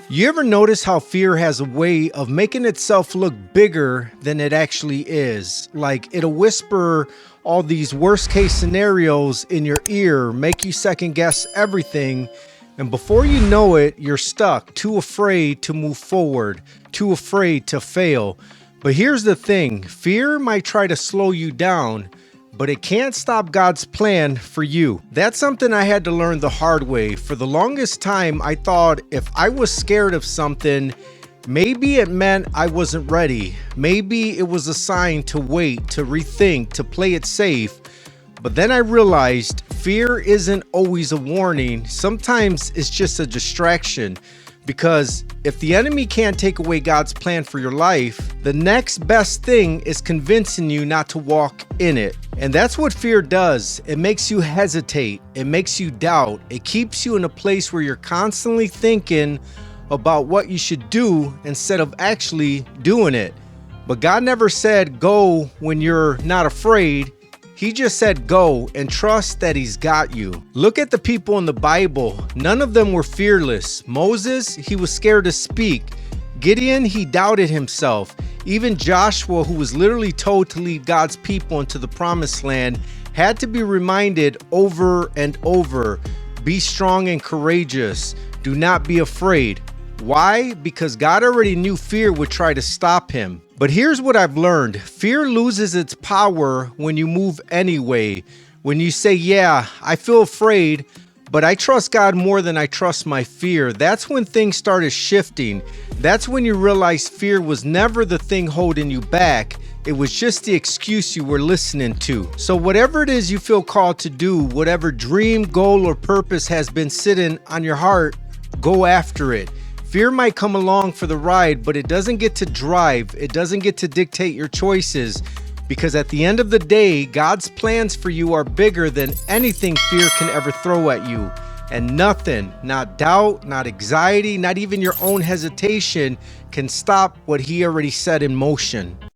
You ever notice how fear has a way of making itself look bigger than it actually is? Like it'll whisper all these worst case scenarios in your ear, make you second guess everything. And before you know it, you're stuck, too afraid to move forward, too afraid to fail. But here's the thing, fear might try to slow you down, but it can't stop God's plan for you. That's something I had to learn the hard way. For the longest time, I thought if I was scared of something, maybe it meant I wasn't ready. Maybe it was a sign to wait, to rethink, to play it safe. But then I realized fear isn't always a warning. Sometimes it's just a distraction. Because if the enemy can't take away God's plan for your life, the next best thing is convincing you not to walk in it. And that's what fear does. It makes you hesitate. It makes you doubt. It keeps you in a place where you're constantly thinking about what you should do instead of actually doing it. But God never said go when you're not afraid. He just said go and trust that he's got you. Look at the people in the Bible. None of them were fearless. Moses, he was scared to speak. Gideon, he doubted himself. Even Joshua, who was literally told to lead God's people into the promised land, had to be reminded over and over, be strong and courageous. Do not be afraid. Why? Because God already knew fear would try to stop him. But here's what I've learned. Fear loses its power when you move anyway. When you say, yeah, I feel afraid, but I trust God more than I trust my fear. That's when things started shifting. That's when you realize fear was never the thing holding you back. It was just the excuse you were listening to. So whatever it is you feel called to do, whatever dream, goal, or purpose has been sitting on your heart, go after it. Fear might come along for the ride, but it doesn't get to drive. It doesn't get to dictate your choices, because at the end of the day, God's plans for you are bigger than anything fear can ever throw at you. And nothing, not doubt, not anxiety, not even your own hesitation can stop what he already set in motion.